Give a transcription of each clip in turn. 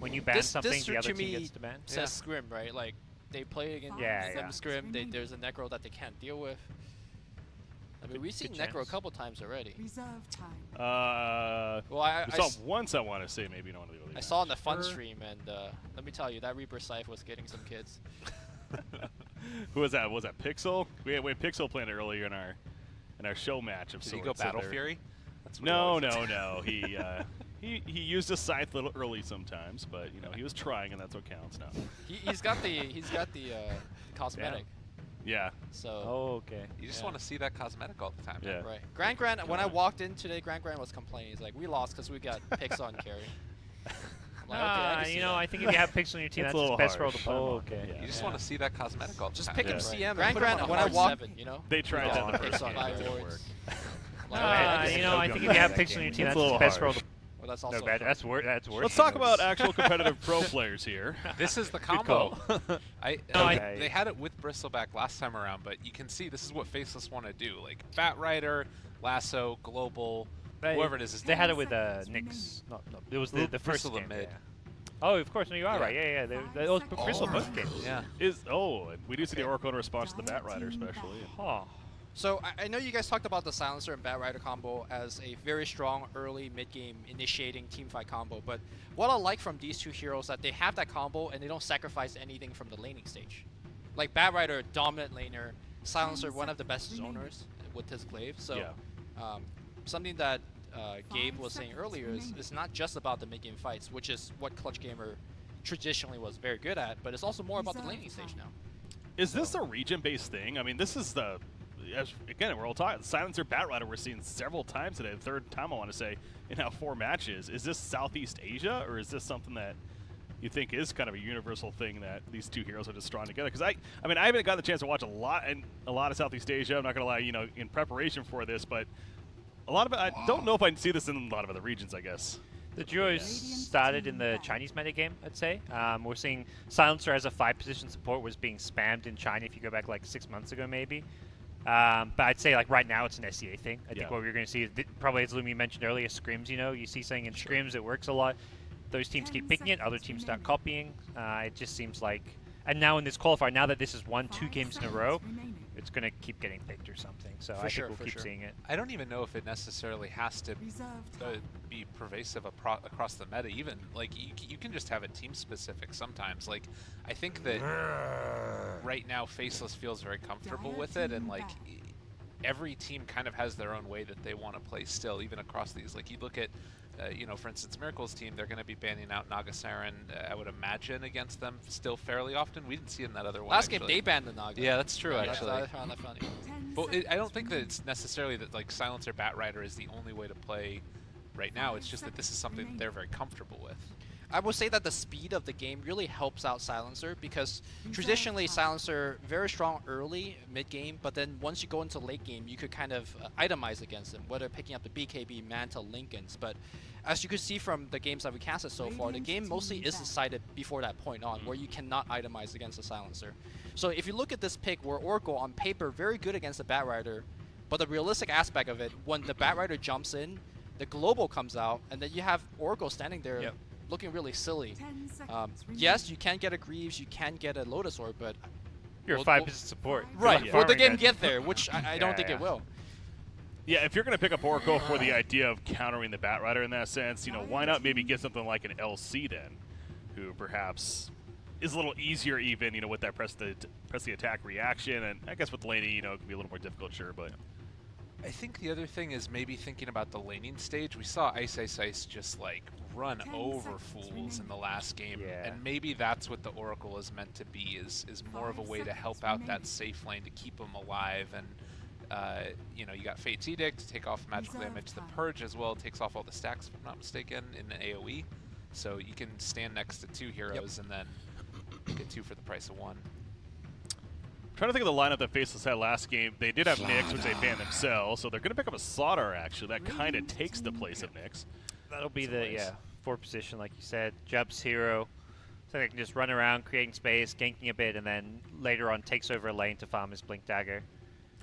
when you ban something, the other to team me gets to ban. says scrim, right? Like they play against them scrim. There's a necro that they can't deal with. I mean, we've seen necro a couple times already. Reserve time. Well, I saw once. I want to say maybe not. I saw on the fun stream, and let me tell you, that Reaper Scythe was getting some kids. Who was that? Was that Pixel? We had Pixel playing it earlier in our show match of Did sorts. he go Battle Fury? That's No. He used a scythe a little early sometimes, but you know he was trying, and that's what counts now. He's got the cosmetic. Yeah. So. Oh, okay. You just want to see that cosmetic all the time. Yeah. Right. Grand, when I walked in today, Grand was complaining. He's like, "We lost because we got Pixel on carry." Like, okay, you know, I think if you have Pixel on your team, that's the best role to play. Oh, okay. Yeah. You just want to see that cosmetic all the just time. pick him CM. Right. Grand, when I walked, you know. They tried that in the first game. It didn't work. You know, I think if you have Pixel on your team, that's the best role to play. Well, that's also That's worse. Let's talk about actual competitive pro players here. This is the combo. call. They had it with Bristleback last time around, but you can see this is what Faceless want to do. Like Bat Rider, Lasso, Global, whoever it is. They had it with Nyx. No, it was the first Bristle game. mid. Yeah. Oh, of course. No, you are right. Yeah. That was Bristle both games. Yeah. We do see the Oracle in response to the Bat Rider, especially. Oh. So I know you guys talked about the Silencer and Bat Rider combo as a very strong early mid-game initiating teamfight combo, but what I like from these two heroes is that they have that combo and they don't sacrifice anything from the laning stage. Like Bat Rider, dominant laner, Silencer, one of the best zoners with his glaive. So something that Gabe was saying earlier is it's not just about the mid-game fights, which is what Clutch Gamer traditionally was very good at, but it's also more about the laning stage now. Is this a region-based thing? I mean, this is the... Again, we're all talking Silencer Bat Rider. We're seeing several times today. The third time I want to say in now 4 matches. Is this Southeast Asia, or is this something that you think is kind of a universal thing that these two heroes are just strong together? Because I mean, I haven't gotten the chance to watch a lot of Southeast Asia. I'm not gonna lie, you know, in preparation for this, but a lot of it, I don't know if I can see this in a lot of other regions. I guess. The duos started in the Chinese metagame, I'd say. We're seeing Silencer as a 5-position support was being spammed in China if you go back like 6 months ago, maybe. But I'd say like right now it's an SEA thing. I think what we're going to see is probably, as Lumi mentioned earlier, scrims. You know, you see something in scrims, it works a lot. Those teams keep picking it, other teams start copying. It just seems like, and now in this qualifier, now that this is 2 games in a row, it's going to keep getting picked or something. So I think we'll keep seeing it. I don't even know if it necessarily has to be pervasive across the meta. Even like you can just have it team specific sometimes. Like I think that right now Faceless feels very comfortable with it, and like every team kind of has their own way that they want to play still, even across these. Like you look at you know, for instance, Miracle's team, they're going to be banning out Naga Siren, I would imagine, against them still fairly often. We didn't see it in that other one. Last game, they banned the Naga. Yeah, that's true, actually. I found that funny. But I don't think that it's necessarily that like Silencer Bat Rider is the only way to play right now. It's just that this is something that they're very comfortable with. I would say that the speed of the game really helps out Silencer because traditionally Silencer very strong early, mid-game, but then once you go into late game, you could kind of itemize against them, whether picking up the BKB, Manta, Lincolns. But as you could see from the games that we casted so far, the game mostly is decided before that point on, where you cannot itemize against a Silencer. So if you look at this pick where Oracle on paper very good against the Bat Rider, but the realistic aspect of it, when the Bat Rider jumps in, the global comes out, and then you have Oracle standing there looking really silly. Yes, you can get a Greaves, you can get a Lotus Orb, but you're a 5-position support. Right, will the game get there, which I don't think it will. Yeah, if you're going to pick up Oracle for the idea of countering the Bat Rider in that sense, you know, why not maybe get something like an LC then, who perhaps is a little easier even, you know, with that press the attack reaction, and I guess with laning, you know, it can be a little more difficult, sure, but... I think the other thing is maybe thinking about the laning stage. We saw Ice just like run over fools in the last game, and maybe that's what the Oracle is meant to be, is more of a way to help out that safe lane, to keep them alive. And you know, you got Fate's Edict to take off magical damage. The Purge as well takes off all the stacks, if I'm not mistaken, in the AoE. So you can stand next to 2 heroes and then get 2 for the price of 1. Trying to think of the lineup that Faceless had last game. They did have Nyx, which they banned themselves, so they're going to pick up a Slaughter, actually. That kind of takes the place of Nyx. That'll be the 4th position, like you said. Jub's hero, so they can just run around, creating space, ganking a bit, and then later on takes over a lane to farm his Blink Dagger.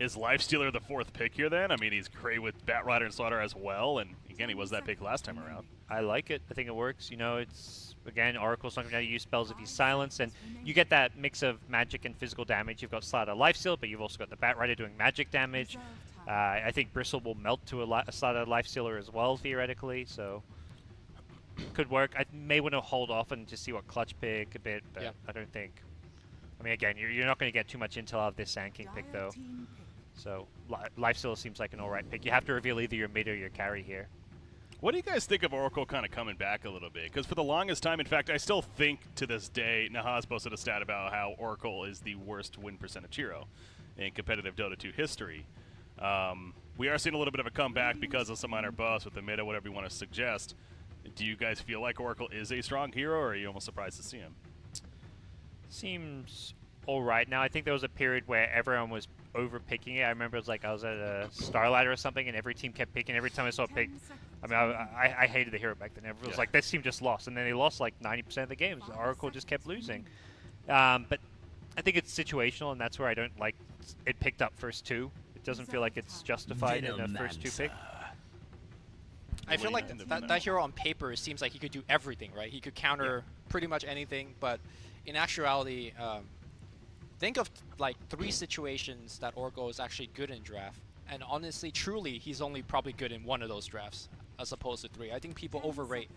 Is Lifestealer the 4th pick here then? I mean, he's great with Bat Rider and Slaughter as well, and Again, he was that pick last time around. I like it. I think it works. You know, it's, again, Oracle's not going to be able to use spells if he's silenced, and you get that mix of magic and physical damage. You've got Slaughter Lifesteal, but you've also got the Batrider doing magic damage. I think Bristle will melt to a Slaughter Lifestealer as well, theoretically, so could work. I may want to hold off and just see what Clutch pick a bit, but I don't think. I mean, again, you're not going to get too much intel out of this Sand King pick, though. So Lifesteal seems like an alright pick. You have to reveal either your mid or your carry here. What do you guys think of Oracle kind of coming back a little bit? Because for the longest time, in fact, I still think to this day, Nahaz posted a stat about how Oracle is the worst win percentage hero in competitive Dota 2 history. We are seeing a little bit of a comeback because of some minor buffs with the meta, whatever you want to suggest. Do you guys feel like Oracle is a strong hero, or are you almost surprised to see him? Seems alright. Now, I think there was a period where everyone was over-picking it. I remember it was like I was at a Star Ladder or something, and every team kept picking. Every time I saw a pick, I mean, I hated the hero back then. Everyone was like, this team just lost. And then they lost like 90% of the games. Oracle just kept losing. But I think it's situational, and that's where I don't like it picked up first two. It doesn't feel like it's justified in the first two pick. I feel like that hero on paper seems like he could do everything, right? He could counter pretty much anything, but in actuality, think of like 3 situations that Oracle is actually good in draft. And honestly, truly, he's only probably good in 1 of those drafts as opposed to 3. I think people overrate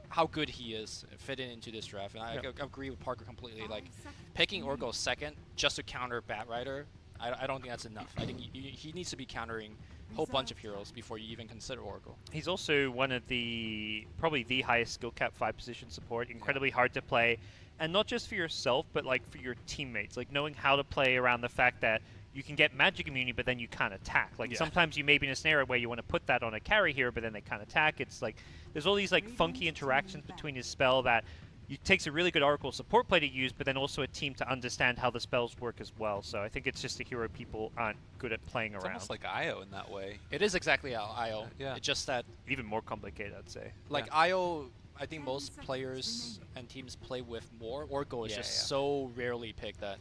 how good he is fitting into this draft. And I agree with Parker completely. Like, picking Oracle second just to counter Batrider, I don't think that's enough. I think he needs to be countering a whole bunch of heroes before you even consider Oracle. He's also one of probably the highest skill cap 5 position support, incredibly hard to play. And not just for yourself, but like for your teammates, like knowing how to play around the fact that you can get magic immunity, but then you can't attack. Like sometimes you may be in a scenario where you want to put that on a carry here, but then they can't attack. It's like there's all these like funky interactions between his spell that it takes a really good Oracle support play to use, but then also a team to understand how the spells work as well. So I think it's just a hero people aren't good at playing around. It's almost like IO in that way. It is exactly IO. Yeah. It's just that even more complicated, I'd say. Like IO, I think most players and teams play with more. Oracle is just so rarely picked that.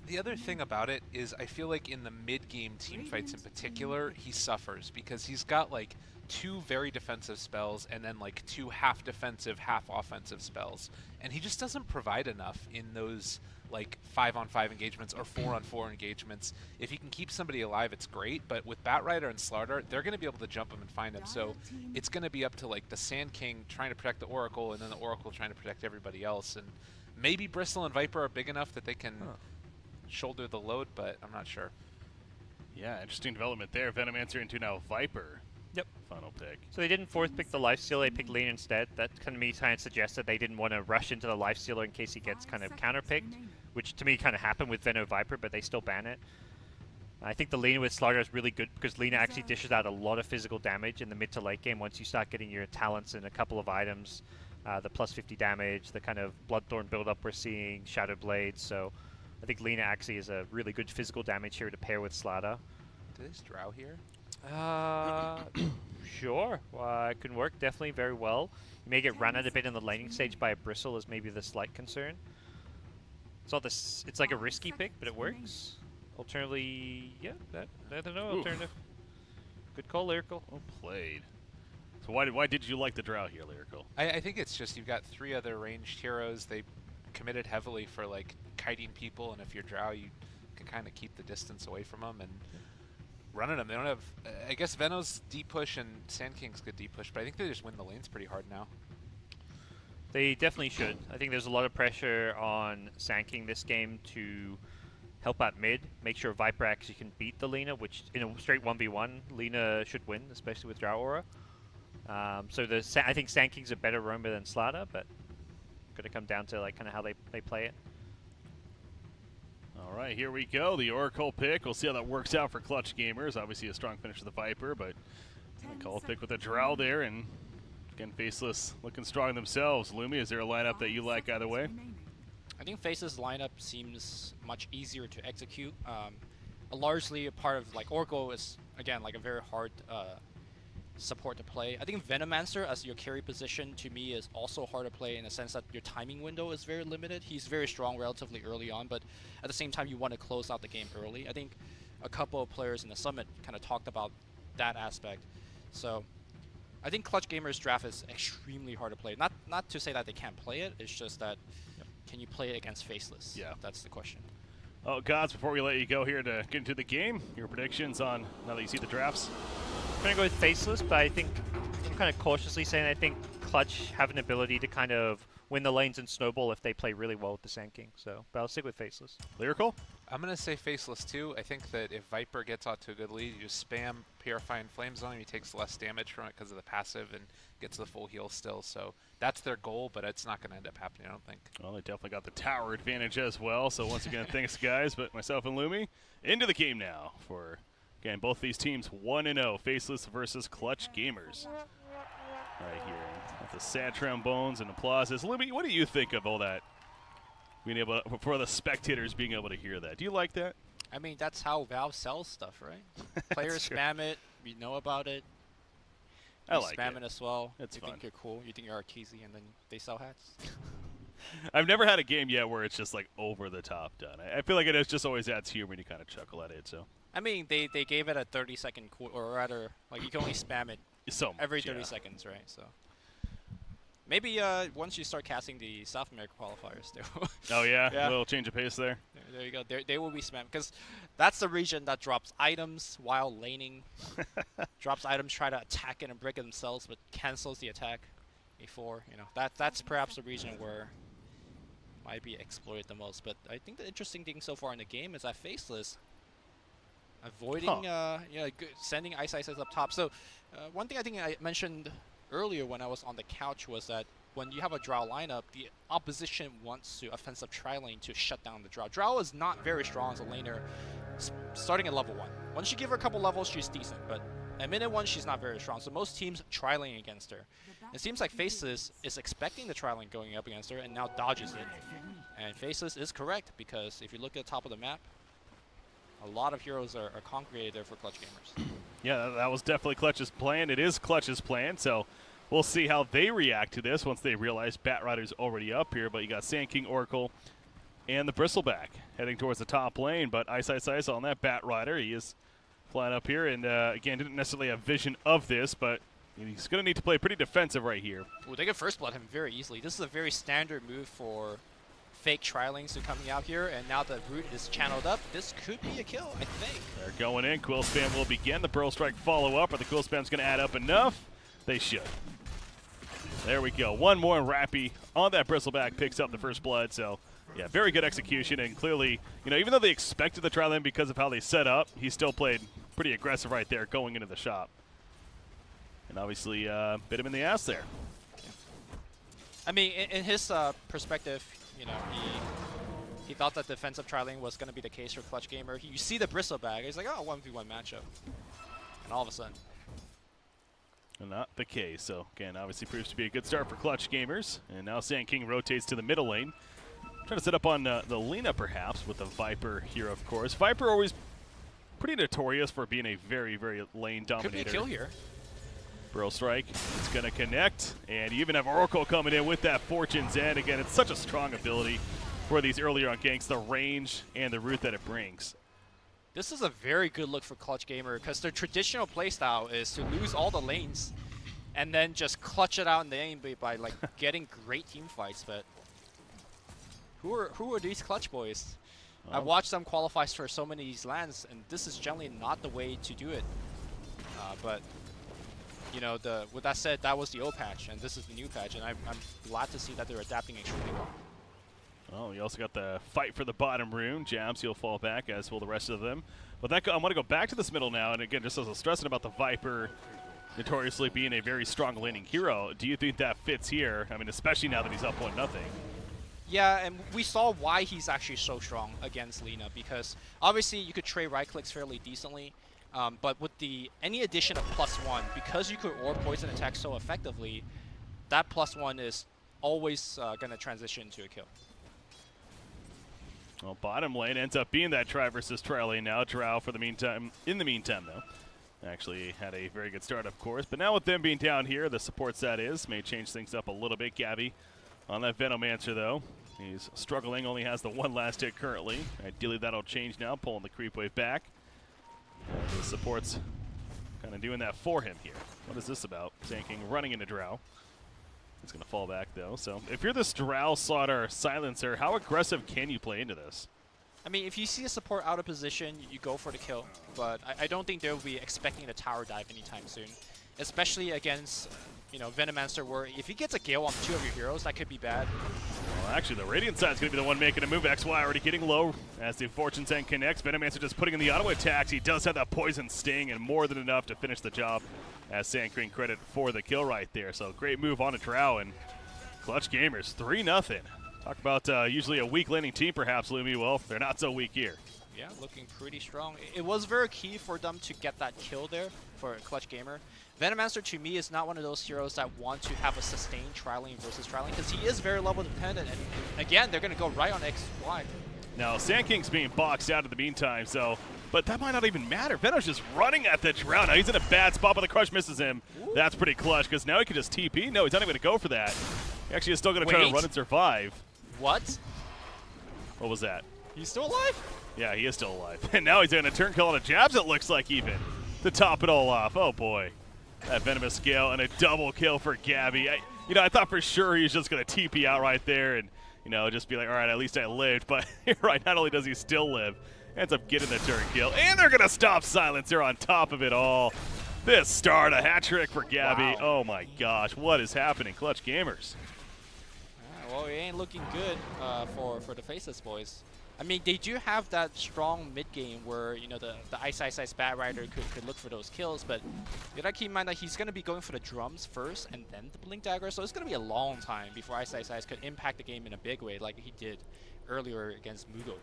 The other thing about it is I feel like in the mid-game team fights in particular, he suffers because he's got like 2 very defensive spells and then like 2 half defensive, half offensive spells. And he just doesn't provide enough in those like 5-on-5 engagements or 4-on-4 engagements. If he can keep somebody alive, it's great, but with Batrider and Slaughter, they're going to be able to jump him and find him. So it's going to be up to like the Sand King trying to protect the Oracle and then the Oracle trying to protect everybody else. And maybe Bristle and Viper are big enough that they can shoulder the load, but I'm not sure. Yeah, interesting development there. Venomancer into now Viper. Yep. Final pick. So they didn't 4th pick the Lifesteal, they picked Lane instead. That kind of suggests that they didn't want to rush into the Lifestealer in case he gets kind of counterpicked, which to me kind of happened with Veno Viper, but they still ban it. I think the Lena with Slaughter is really good because Lena actually dishes out a lot of physical damage in the mid to late game once you start getting your talents in a couple of items. The plus 50 damage, the kind of Bloodthorn build-up we're seeing, Shadow Blades, so I think Lena actually is a really good physical damage here to pair with Slaughter. Did this Drow here? Sure. It can work definitely very well. You may get run out a bit in the laning stage by a Bristle is maybe the slight concern. It's not this. It's like a risky pick, but it works. Alternatively, yeah, I don't know. Alternative. Good call, Lyrical. Well played. So why did you like the Drow here, Lyrical? I think it's just you've got 3 other ranged heroes. They committed heavily for like kiting people, and if you're Drow, you can kind of keep the distance away from them and running them. They don't have. I guess Veno's deep push and Sand King's good deep push, but I think they just win the lanes pretty hard now. They definitely should. I think there's a lot of pressure on Sand King this game to help out mid, make sure Viper actually can beat the Lena, which in a straight 1v1, Lena should win, especially with Drow Aura. So I think Sand King's a better roamer than Slaughter, but going to come down to like kind of how they play it. All right, here we go. The Oracle pick. We'll see how that works out for Clutch Gamers. Obviously a strong finish for the Viper, but a call pick with a Drow there, and again, Faceless looking strong themselves. Lumi, is there a lineup that you like either way? I think Faceless lineup seems much easier to execute. Largely a part of like Oracle is again like a very hard support to play. I think Venomancer as your carry position to me is also hard to play in the sense that your timing window is very limited. He's very strong relatively early on, but at the same time you want to close out the game early. I think a couple of players in the Summit kind of talked about that aspect. So I think Clutch Gamer's draft is extremely hard to play. Not to say that they can't play it. It's just that can you play it against Faceless? Yeah, that's the question. Oh, Gods, before we let you go here to get into the game, your predictions on now that you see the drafts. I'm gonna go with Faceless, but I think I'm kind of cautiously saying I think Clutch have an ability to kind of win the lanes and snowball if they play really well with the Sand King. So, but I'll stick with Faceless. Lyrical? I'm going to say Faceless too. I think that if Viper gets out to a good lead, you just spam Purifying Flames on him. He takes less damage from it because of the passive and gets the full heal still. So that's their goal, but it's not going to end up happening, I don't think. Well, they definitely got the tower advantage as well. So once again, thanks guys, but myself and Lumi into the game now for, again, both these teams 1-0, Faceless versus Clutch Gamers. Right here with the sad trombones and applauses. Lumi, what do you think of all that? Being able to, for the spectators being able to hear that. Do you like that? I mean, that's how Valve sells stuff, right? Players spam it. We know about it. I like spam it as well. It's you fun. think you're cool. You think you're artsy, and then they sell hats. I've never had a game yet where it's just like over the top done. I feel like it is just always adds humor when you kind of chuckle at it. So. I mean, they gave it a 30-second, or rather, like you can only spam it so much, every 30 seconds, right? So maybe once you start casting the South America qualifiers, they will. Oh yeah, a little change of pace there. There you go. They will be spammed because that's the region that drops items while laning. Drops items, try to attack it and break it themselves, but cancels the attack before. You know that's perhaps the region where might be exploited the most. But I think the interesting thing so far in the game is that Faceless avoiding sending Ice up top. So one thing I think I mentioned earlier when I was on the couch was that when you have a Drow lineup, the opposition wants to offensive tri-lane to shut down the Drow. Drow is not very strong as a laner starting at level 1. Once you give her a couple levels, she's decent, but at minute 1, she's not very strong. So most teams tri-lane against her. It seems like Faceless is expecting the tri-lane going up against her and now dodges it. And Faceless is correct because if you look at the top of the map, a lot of heroes are congregated there for Clutch Gamers. Yeah, that was definitely Clutch's plan. It is Clutch's plan, so we'll see how they react to this once they realize Batrider's already up here. But you got Sand King, Oracle, and the Bristleback heading towards the top lane. But Ice on that Batrider. He is flying up here, and again, didn't necessarily have vision of this, but he's going to need to play pretty defensive right here. Well, they can first blood him very easily. This is a very standard move for fake tri-lanes who coming out here, and now the root is channeled up. This could be a kill, I think. They're going in. Quill Spam will begin. The Pearl Strike follow up. Are the Quill Spam's going to add up enough? They should. There we go. One more, and Rappy on that Bristleback picks up the first blood. So, yeah, very good execution, and clearly, even though they expected the tri-lane because of how they set up, he still played pretty aggressive right there going into the shop. And obviously bit him in the ass there. I mean, in his perspective, he thought that defensive tri-lane was going to be the case for Clutch Gamer. You see the Bristleback, he's like, oh, 1v1 matchup. And all of a sudden. And not the case. So, again, obviously proves to be a good start for Clutch Gamers. And now Sand King rotates to the middle lane. Trying to set up on the Lena, perhaps, with the Viper here, of course. Viper always pretty notorious for being a very, very lane dominator. Could be a kill here. Pearl Strike, it's going to connect. And you even have Oracle coming in with that Fortune's End. Again, it's such a strong ability for these earlier on ganks, the range and the root that it brings. This is a very good look for Clutch Gamer because their traditional playstyle is to lose all the lanes and then just clutch it out in the aim by like getting great team fights. But who are these Clutch boys? I've watched them qualify for so many of these lands, and this is generally not the way to do it. But with that said, that was the old patch, and this is the new patch, and I'm glad to see that they're adapting extremely well. Oh, you also got the fight for the bottom rune. Jams, he'll fall back, as will the rest of them. But I want to go back to this middle now, and again, just as I was stressing about the Viper notoriously being a very strong laning hero, do you think that fits here? I mean, especially now that he's up 1-0. Yeah, and we saw why he's actually so strong against Lena, because obviously you could trade right clicks fairly decently, but with any addition of +1, because you could orb poison attack so effectively, that +1 is always going to transition to a kill. Well, bottom lane ends up being that try versus try lane now. Drow for the meantime, though, actually had a very good start, of course. But now with them being down here, the support set may change things up a little bit. Gabby on that Venomancer, though. He's struggling, only has the one last hit currently. Ideally, that'll change now, pulling the creep wave back. The supports kind of doing that for him here. What is this about? Sanking running into Drow. It's going to fall back, though. So if you're this Drow Slaughter Silencer, how aggressive can you play into this? I mean, if you see a support out of position, you go for the kill. But I don't think they'll be expecting a tower dive anytime soon. Especially against, you know, Venomancer, where if he gets a Gale on 2 of your heroes, that could be bad. Well, actually, the Radiant side's going to be the one making a move. XY already getting low as the Fortune's End connects. Venomancer just putting in the auto attacks. He does have that Poison Sting and more than enough to finish the job as Sandcrane credit for the kill right there. So great move on a Drow, and Clutch Gamers 3-0. Talk about usually a weak laning team perhaps, Lumi. Well, they're not so weak here. Yeah, looking pretty strong. It was very key for them to get that kill there for Clutch Gamer. Venomancer to me is not one of those heroes that want to have a sustained trialing versus trialing because he is very level dependent, and again, they're going to go right on XY. Now, Sand King's being boxed out in the meantime, so, but that might not even matter. Venom's just running at the Drow. Now he's in a bad spot, but the Crush misses him. Ooh. That's pretty clutch because now he can just TP. No, he's not even going to go for that. He actually is still going to try to run and survive. What? What was that? He's still alive? Yeah, he is still alive. And now he's doing a turn kill on a Jabs, it looks like, even to top it all off. Oh boy. That Venomous scale and a double kill for Gabby. I thought for sure he was just going to TP out right there and, just be like, all right, at least I lived. But right, not only does he still live, ends up getting the turn kill. And they're going to stop Silencer on top of it all. This start, a hat trick for Gabby. Wow. Oh my gosh, what is happening, Clutch Gamers? Well, it ain't looking good for the Faceless boys. I mean, they do have that strong mid game where the Ice Bat Rider could look for those kills, but you gotta keep in mind that he's gonna be going for the drums first and then the Blink Dagger, so it's gonna be a long time before Ice could impact the game in a big way like he did earlier against Mudo.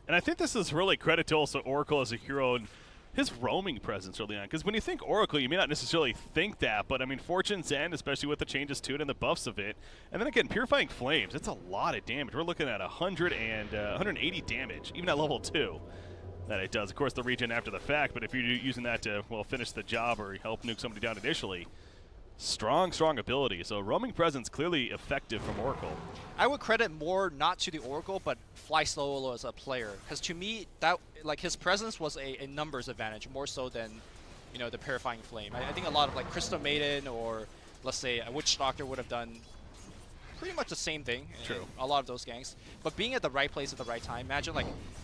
And I think this is really credit to also Oracle as a hero and his roaming presence early on, because when you think Oracle, you may not necessarily think that, but I mean, Fortune's End, especially with the changes to it and the buffs of it, and then again, Purifying Flames, it's a lot of damage. We're looking at 180 damage, even at level 2, that it does. Of course, the regen after the fact, but if you're using that to, well, finish the job or help nuke somebody down initially, strong ability. So roaming presence clearly effective from Oracle. I would credit more not to the Oracle, but Fly Solo as a player, because to me, that his presence was a numbers advantage more so than the Purifying Flame. I think a lot of Crystal Maiden or let's say a Witch Doctor would have done pretty much the same thing. True. In a lot of those gangs, but being at the right place at the right time. Imagine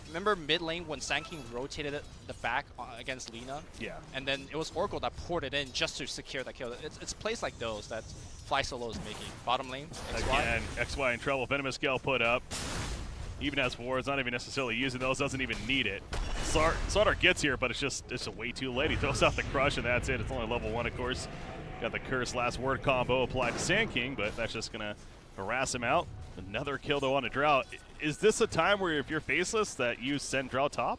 remember mid lane when Sand King rotated it the back against Lina? Yeah. And then it was Oracle that poured it in just to secure that kill. It's plays like those that Fly Solo is making. Bottom lane, XY. Again, XY in trouble. Venomous Scale put up. Even as Ward's not even necessarily using those, doesn't even need it. Slaughter gets here, but it's way too late. He throws out the Crush, and that's it. It's only level 1, of course. Got the Curse Last Word combo applied to Sand King, but that's just going to harass him out. Another kill, though, on a Drow. Is this a time where if you're Faceless that you send Drow top?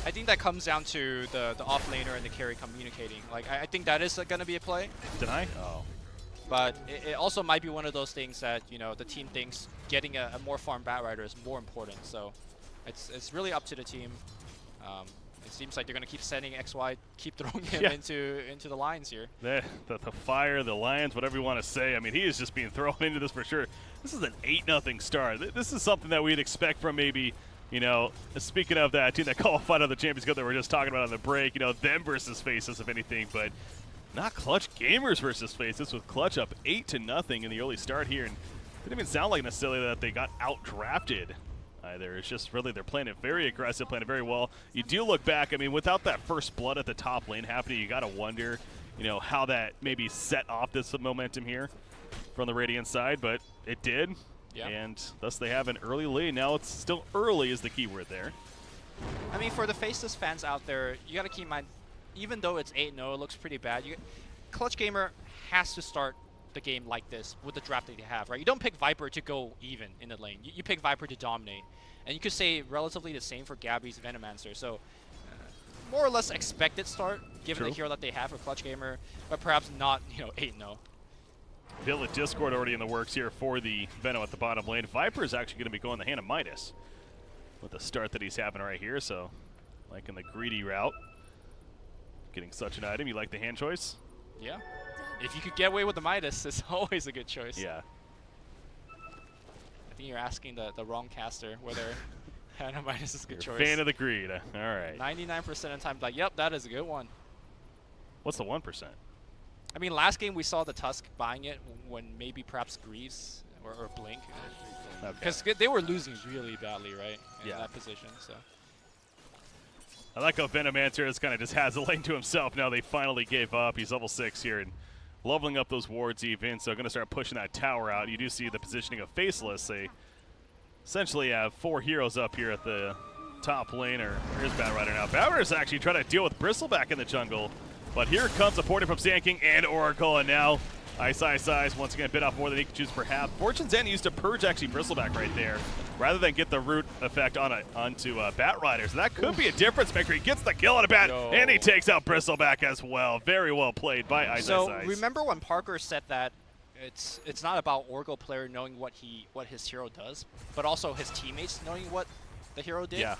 I think that comes down to the off-laner and the carry communicating. I think that is going to be a play. Deny? Oh. But it also might be one of those things that, the team thinks getting a more farm Batrider is more important. So it's really up to the team. It seems like they're going to keep sending XY, keep throwing him into the lines here. The fire, the lions, whatever you want to say. I mean, he is just being thrown into this for sure. This is an 8-0 start. This is something that we'd expect from maybe, speaking of that team that qualified on the Champions Cup that we were just talking about on the break, them versus Faces, if anything, but not Clutch Gamers versus Faces, with Clutch up 8-0 in the early start here. And it didn't even sound like necessarily that they got out-drafted either. It's just really they're playing it very aggressive, playing it very well. You do look back, I mean, without that first blood at the top lane happening, you got to wonder, how that maybe set off this momentum here from the Radiant side, but it did. Yeah. And thus they have an early lead. Now it's still early is the key word there. I mean, for the Faceless fans out there, you got to keep in mind, even though it's 8-0, it looks pretty bad. Clutch Gamer has to start the game like this with the draft that they have, right? You don't pick Viper to go even in the lane. You pick Viper to dominate. And you could say relatively the same for Gabby's Venomancer. So more or less expected start, given the hero that they have for Clutch Gamer, but perhaps not, 8-0. Villa Discord already in the works here for the Venom at the bottom lane. Viper is actually going to be going the hand of Midas with the start that he's having right here. So, like in the greedy route, getting such an item. You like the hand choice? Yeah. If you could get away with the Midas, it's always a good choice. Yeah. I think you're asking the wrong caster whether Anamitis is a good choice. Fan of the greed. All right. 99% of the time, like, yep, that is a good one. What's the 1%? I mean, last game we saw the Tusk buying it when maybe perhaps Greaves or Blink. Because they were losing really badly, right? In that position, so. I like how Venomancer is kind of just has the lane to himself now. They finally gave up. He's level 6 here and leveling up those wards even, so going to start pushing that tower out. You do see the positioning of Faceless. They essentially have 4 heroes up here at the top lane. Here's Batrider now. Batrider's actually trying to deal with Bristleback in the jungle, but here comes support from Sand King and Oracle, and now Ice once again bit off more than he could choose for half. Fortune's End used to purge actually Bristleback right there, rather than get the root effect onto Batrider. So that could be a difference maker. He gets the kill on a bat, and he takes out Bristleback as well. Very well played by Ice. So remember when Parker said that it's not about Oracle player knowing what his hero does, but also his teammates knowing what the hero did? Yeah.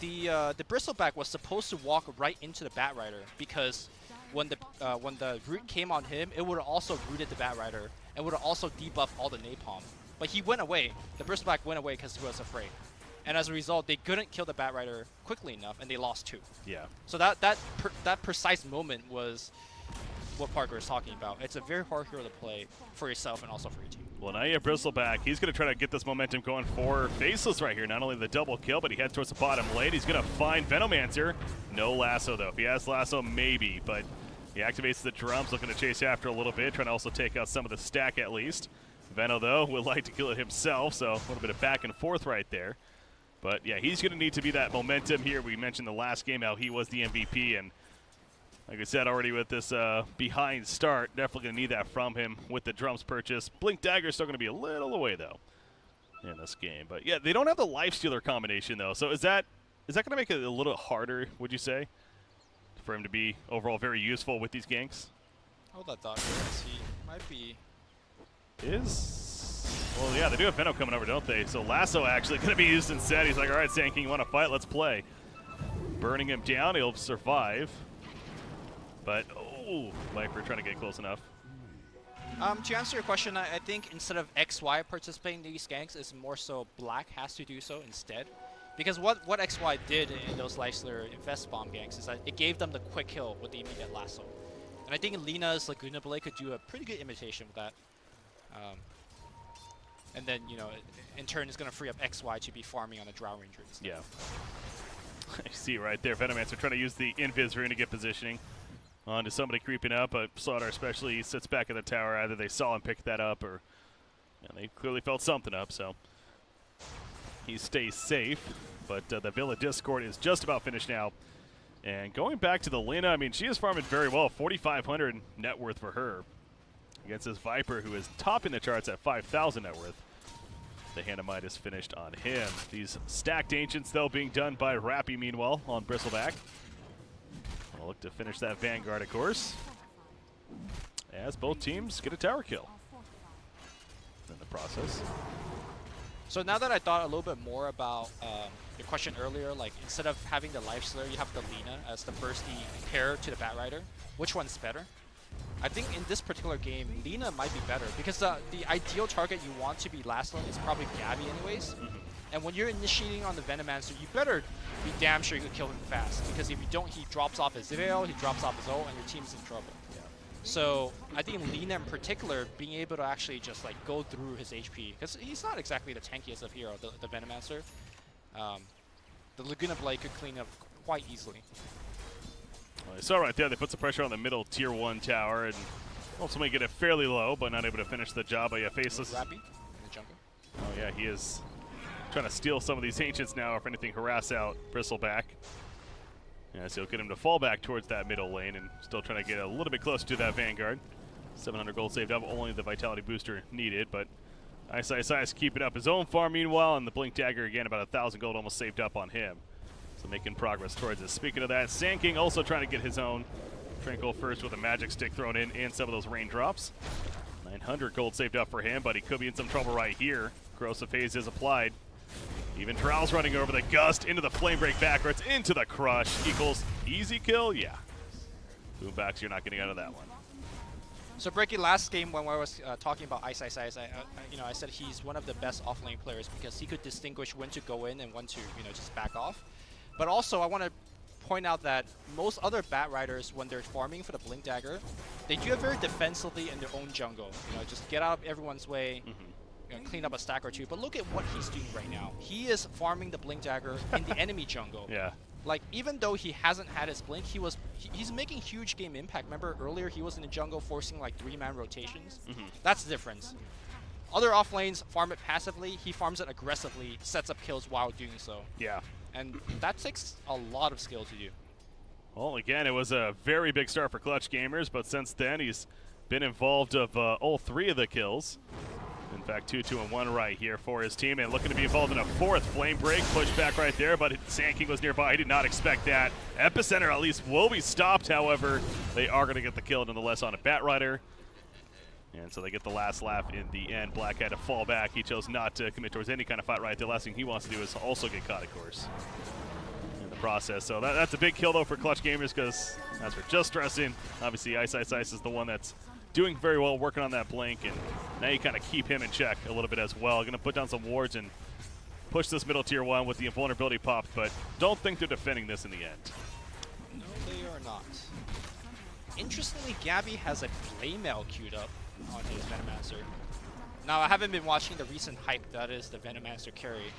The Bristleback was supposed to walk right into the Batrider because when the root came on him, it would have also rooted the Batrider and would have also debuffed all the napalm. But he went away. The Bristleback went away because he was afraid. And as a result, they couldn't kill the Batrider quickly enough, and they lost 2. Yeah. So that precise moment was what Parker is talking about. It's a very hard hero to play for yourself and also for your team. Well, now you have Bristleback. He's going to try to get this momentum going for Faceless right here. Not only the double kill, but he heads towards the bottom lane. He's going to find Venomancer. No lasso, though. If he has lasso, maybe. But he activates the drums, looking to chase after a little bit, trying to also take out some of the stack at least. Veno, though, would like to kill it himself, so a little bit of back and forth right there. But, yeah, he's going to need to be that momentum here. We mentioned the last game how he was the MVP, and like I said already with this behind start, definitely going to need that from him with the drums purchase. Blink Dagger is still going to be a little away, though, in this game. But, yeah, they don't have the Lifestealer combination, though. So is that going to make it a little harder, would you say, for him to be overall very useful with these ganks? Hold that thought, because he might be... Well, yeah, they do have Venom coming over, don't they? So Lasso actually going to be used instead. He's like, all right, Sand King, you want to fight? Let's play. Burning him down. He'll survive. But, oh, Viper trying to get close enough. To answer your question, I think instead of XY participating in these ganks, it's more so Black has to do so instead. Because what XY did in those Lifestealer Infest Bomb ganks is that it gave them the quick kill with the immediate lasso. And I think Lina's Laguna Blade could do a pretty good imitation with that. And then, you know, in turn, it's going to free up XY to be farming on a Drow Ranger. Yeah. I see right there. Venomancer trying to use the Invis rune to get positioning onto somebody creeping up, but Slaughter especially sits back in the tower. Either they saw him pick that up or they clearly felt something up, so he stays safe. But the Villa Discord is just about finished now. And going back to the Lina, I mean, she is farming very well. 4,500 net worth for her against this Viper, who is topping the charts at 5,000 net worth. The Hand of Midas finished on him. These stacked Ancients, though, being done by Rappy, meanwhile, on Bristleback. I'll look to finish that Vanguard, of course, as both teams get a tower kill in the process. So now that I thought a little bit more about your question earlier, like instead of having the Lifestealer, you have the Lina as the bursty pair to the Batrider. Which one's better? I think in this particular game, Lina might be better because the ideal target you want to be last lane is probably Gabby anyways. And when you're initiating on the Venomancer, you better be damn sure you can kill him fast, because if you don't, he drops off his Veil, he drops off his ult, and your team's in trouble. Yeah. So I think Lina in particular, being able to actually just like go through his HP, because he's not exactly the tankiest of hero, the Venomancer. The Laguna Blade could clean up quite easily. Well, you saw right there, they put some pressure on the middle tier 1 tower and ultimately get it fairly low, but not able to finish the job. But yeah, Faceless. Rappy in the jungle. Oh yeah, he is trying to steal some of these Ancients now, or if anything, harass out Bristleback. Yeah, so he'll get him to fall back towards that middle lane and still trying to get a little bit closer to that Vanguard. 700 gold saved up, only the Vitality booster needed, but Ice keeping up his own farm meanwhile, and the Blink Dagger again, about 1,000 gold almost saved up on him. So making progress towards it. Speaking of that, Sand King also trying to get his own. Tranquil first with a magic stick thrown in and some of those raindrops. 900 gold saved up for him, but he could be in some trouble right here. Corrosive Haze is applied. Even Trowel's running over the Gust into the Flame Break backwards, into the Crush. Equals easy kill? Yeah. Boombacks, you're not getting out of that one. So Breaky, last game when I was talking about Ice, I said he's one of the best offlane players because he could distinguish when to go in and when to just back off. But also I want to point out that most other Batriders, when they're farming for the Blink Dagger, they do it very defensively in their own jungle. Just get out of everyone's way, clean up a stack or two. But look at what he's doing right now. He is farming the Blink Dagger in the enemy jungle. Yeah. Like, even though he hasn't had his blink, he's making huge game impact. Remember earlier he was in the jungle forcing like 3-man rotations? That's the difference. Other off lanes farm it passively, he farms it aggressively, sets up kills while doing so. Yeah. And that takes a lot of skill to do. Well, again, it was a very big start for Clutch Gamers, but since then he's been involved of all 3 of the kills. In fact, 2-2-1 right here for his team, and looking to be involved in a 4th flame break. Push back right there, but Sand King was nearby. He did not expect that. Epicenter at least will be stopped, however. They are going to get the kill nonetheless on a Batrider. And so they get the last laugh in the end. Black had to fall back. He chose not to commit towards any kind of fight right. The last thing he wants to do is also get caught, of course, in the process. So that's a big kill, though, for Clutch Gamers because, as we're just stressing, obviously Ice is the one that's doing very well, working on that blink, and now you kind of keep him in check a little bit as well. Going to put down some wards and push this middle tier 1 with the invulnerability popped, but don't think they're defending this in the end. No, they are not. Interestingly, Gabby has a Flamemail queued up on his Venomancer. Now, I haven't been watching the recent hype that is the Venomancer carry.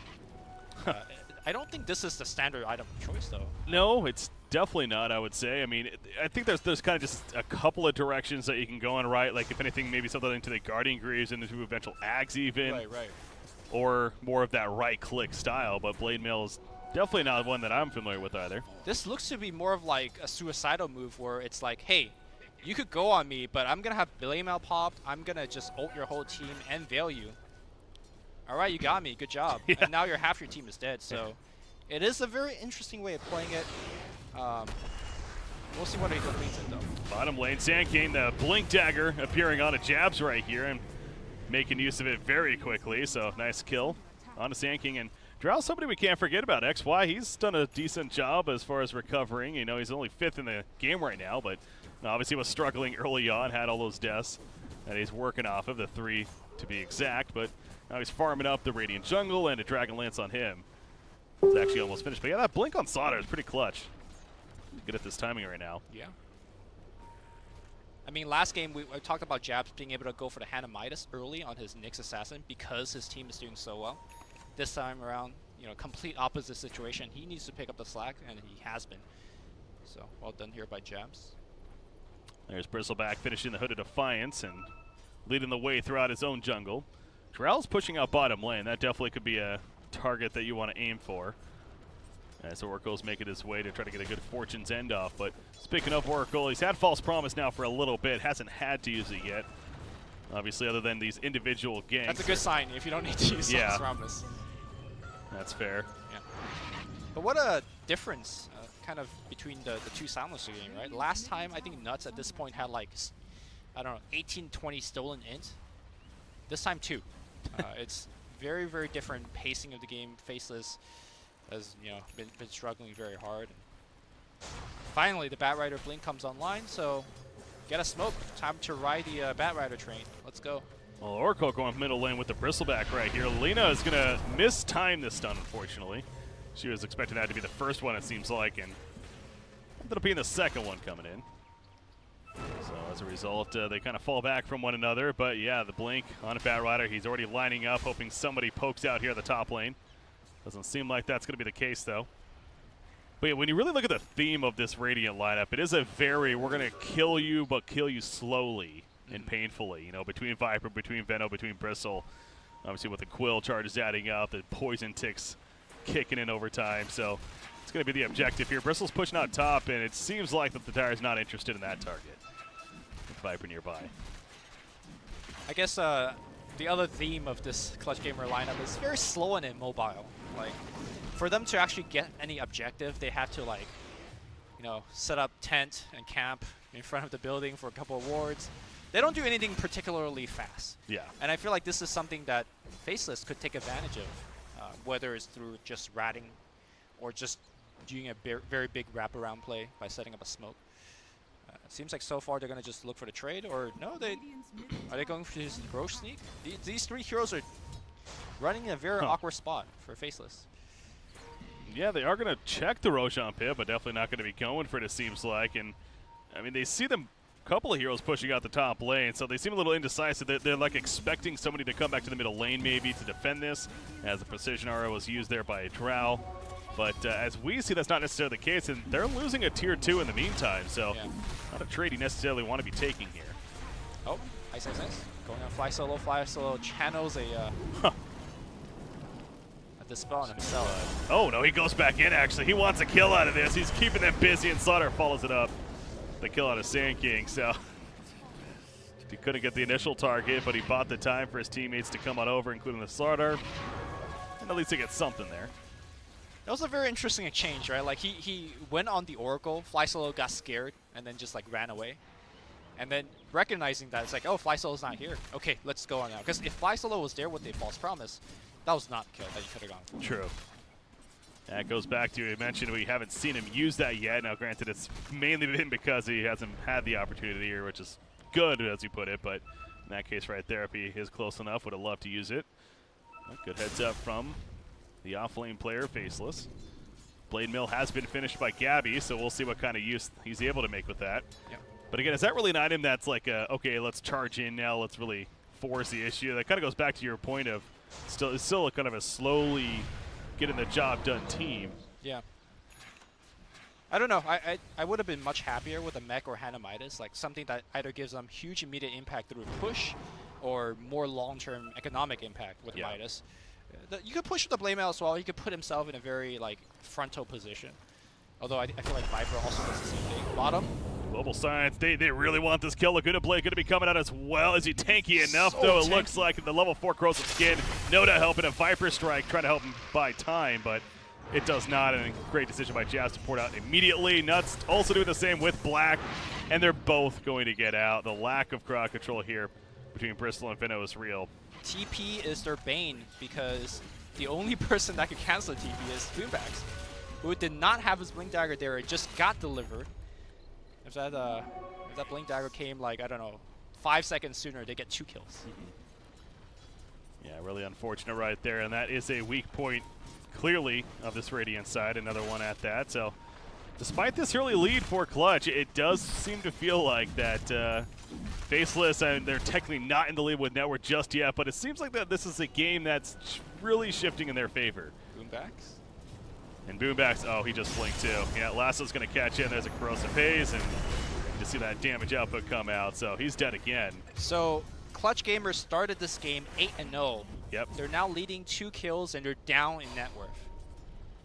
I don't think this is the standard item of choice, though. No, it's definitely not, I would say. I mean, I think there's kind of just a couple of directions that you can go in, right? Like, if anything, maybe something into the Guardian Greaves, into eventual Ags even. Right. Or more of that right-click style, but Blade Mail is definitely not one that I'm familiar with either. This looks to be more of like a suicidal move where it's like, hey, you could go on me, but I'm going to have Blade Mail popped, I'm going to just ult your whole team and veil you. All right, you got me. Good job. Yeah. And now half your team is dead. So it is a very interesting way of playing it. We'll see what he completes it, though. Bottom lane, Sand King, the Blink Dagger appearing on a Jabs right here and making use of it very quickly. So nice kill on a Sand King. And Drow's somebody we can't forget about. XY, he's done a decent job as far as recovering. He's only 5th in the game right now, but obviously was struggling early on, had all those deaths that he's working off of, the 3 to be exact. But now he's farming up the Radiant Jungle, and a Dragon Lance on him. It's actually almost finished. But yeah, that blink on Slaughter is pretty clutch. Good at this timing right now. Yeah. I mean, last game we talked about Jabs being able to go for the Hannah Midas early on his Nyx Assassin because his team is doing so well. This time around, complete opposite situation. He needs to pick up the slack, and he has been. So, well done here by Jabs. There's Bristleback finishing the Hood of Defiance and leading the way throughout his own jungle. Drell's pushing out bottom lane. That definitely could be a target that you want to aim for. As Oracle's making his way to try to get a good Fortune's End off. But speaking of Oracle, he's had False Promise now for a little bit. Hasn't had to use it yet. Obviously, other than these individual ganks. That's a good sign if you don't need to use False Promise. That's fair. Yeah. But what a difference kind of between the 2 Silencer game, right? Last time, I think Nuts at this point had like, I don't know, 18, 20 stolen int. This time 2. It's very, very different pacing of the game. Faceless has been struggling very hard. Finally, the Batrider blink comes online, so get a smoke. Time to ride the Batrider train. Let's go. Well, Oracle going middle lane with the Bristleback right here. Lena is going to mistime this stun, unfortunately. She was expecting that to be the first one, it seems like, and ended up being the second one coming in. So as a result, they kind of fall back from one another. But yeah, the blink on a Batrider. He's already lining up, hoping somebody pokes out here at the top lane. Doesn't seem like that's going to be the case, though. But yeah, when you really look at the theme of this Radiant lineup, it is a very, we're going to kill you, but kill you slowly and painfully. Between Viper, between Veno, between Bristle. Obviously with the Quill charges adding up, the Poison Ticks kicking in over time. So it's going to be the objective here. Bristle's pushing out top, and it seems like that the Dire's not interested in that target. With Viper nearby. I guess the other theme of this Clutch Gamer lineup is very slow and immobile. Like, for them to actually get any objective, they have to set up tent and camp in front of the building for a couple of wards. They don't do anything particularly fast. Yeah. And I feel like this is something that Faceless could take advantage of, whether it's through just ratting or just doing a very big wraparound play by setting up a smoke. Seems like so far they're going to just look for the trade, or no, are they going for his Roche sneak? These three heroes are running in a very awkward spot for Faceless. Yeah, they are going to check the Roshan pit, but definitely not going to be going for it, it seems like. And, I mean, they see them, a couple of heroes pushing out the top lane, so they seem a little indecisive. They're like expecting somebody to come back to the middle lane maybe to defend this, as the precision arrow was used there by Drow. But as we see, that's not necessarily the case, and they're losing a tier 2 in the meantime, so not a trade you necessarily want to be taking here. Oh, nice. Going on fly solo channels a dispel on himself. Oh, no, he goes back in, actually. He wants a kill out of this. He's keeping them busy, and Slaughter follows it up. The kill out of Sand King, so he couldn't get the initial target, but he bought the time for his teammates to come on over, including the Slaughter, and at least he gets something there. That was a very interesting exchange, right? Like, he went on the Oracle, Fly Solo got scared, and then just, like, ran away. And then recognizing that, it's like, oh, Fly Solo's not here. Okay, let's go on now. Because if Fly Solo was there with a false promise, that was not the kill that you could have gone for. True. That goes back to, you mentioned we haven't seen him use that yet. Now, granted, it's mainly been because he hasn't had the opportunity here, which is good, as you put it. But in that case right there, if he is close enough, would have loved to use it. Good heads up from the off-lane player, Faceless. Blade Mill has been finished by Gabby, so we'll see what kind of use he's able to make with that. Yep. But again, is that really an item that's like, okay, let's charge in now, let's really force the issue? That kind of goes back to your point of it's still a kind of a slowly getting the job done team. Yeah. I don't know. I would have been much happier with a mech or Hanamitis, like something that either gives them huge immediate impact through push or more long-term economic impact with Midas. You could push with the Blade Mail as well. He could put himself in a very like frontal position. Although I feel like Viper also does the same thing. Bottom. Global Science, they really want this kill. Laguna Blade going to be coming out as well. Is he tanky enough, though? It looks like in the level 4 corrosive skin. Noda helping a Viper Strike, trying to help him buy time, but it does not. And a great decision by Jazz to port out immediately. Nuts also doing the same with Black, and they're both going to get out. The lack of crowd control here between Bristol and Finno is real. TP is their bane because the only person that could cancel TP is Boombax, who did not have his Blink Dagger there. It just got delivered. If that Blink Dagger came, like, I don't know, 5 seconds sooner, they get 2 kills. Yeah, really unfortunate right there, and that is a weak point, clearly, of this Radiant side. Another one at that. So, despite this early lead for Clutch, it does seem to feel like that Faceless, and they're technically not in the lead with Network just yet, but it seems like that this is a game that's really shifting in their favor. Boombax? And Boombax, oh, he just blinked too. Yeah, Lasso's going to catch in. There's a Corrosive Haze, and you see that damage output come out, so he's dead again. So, Clutch Gamers started this game 8-0. Yep. They're now leading 2 kills, and they're down in net worth.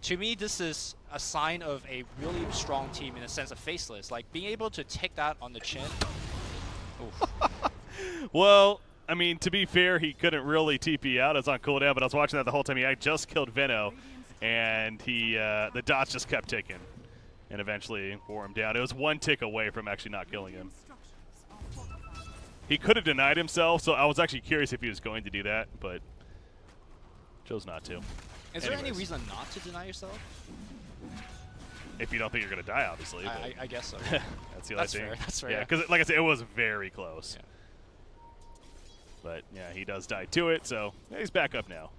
To me, this is a sign of a really strong team in the sense of Faceless. Like, being able to take that on the chin. Well, I mean, to be fair, he couldn't really TP out. It's on cooldown, but I was watching that the whole time. He had just killed Venno, and the dots just kept ticking, and eventually wore him down. It was 1 tick away from actually not killing him. He could have denied himself, so I was actually curious if he was going to do that, but chose not to. Is there any reason not to deny yourself? If you don't think you're going to die, obviously. I guess so. That's the only thing. Fair. That's fair. Yeah, because like I said, it was very close. Yeah. But yeah, he does die to it, so yeah, he's back up now.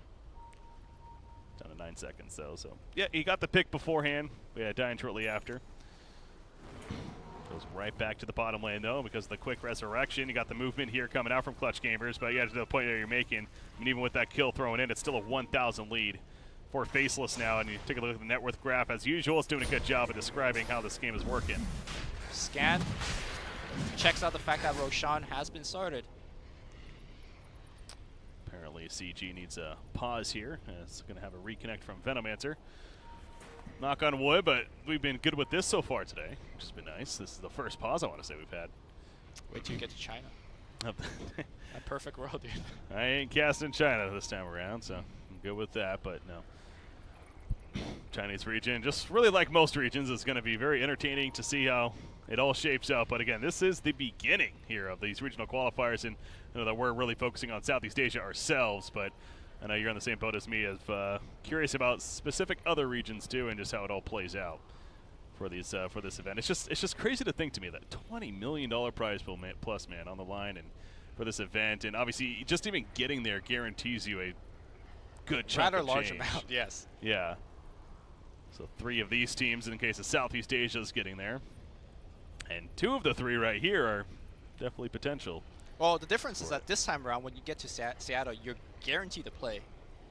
Down to 9 seconds, though. So yeah, he got the pick beforehand. Yeah, dying shortly after. Goes right back to the bottom lane, though, because of the quick resurrection. You got the movement here coming out from Clutch Gamers, but yeah, to the point that you're making, I mean, even with that kill thrown in, it's still a 1,000 lead for Faceless now. And you take a look at the net worth graph, as usual, it's doing a good job of describing how this game is working. Scan checks out the fact that Roshan has been started. Apparently, CG needs a pause here. It's going to have a reconnect from Venomancer. Knock on wood, but we've been good with this so far today, which has been nice. This is the first pause I want to say we've had. Wait till you get to China. That perfect world, dude. I ain't casting China this time around, so I'm good with that, but no. Chinese region, just really like most regions, is going to be very entertaining to see how it all shapes out. But again, this is the beginning here of these regional qualifiers, and you know that we're really focusing on Southeast Asia ourselves, but I know you're on the same boat as me, of curious about specific other regions too, and just how it all plays out for these for this event. It's just crazy to think to me that $20 million prize pool plus, man, on the line and for this event, and obviously just even getting there guarantees you a good chunk rather of large change. amount. Yes. Yeah. So 3 of these teams in case of Southeast Asia's getting there, and 2 of the 3 right here are definitely potential. Well, the difference is that this time around, when you get to Seattle, you're guaranteed to play.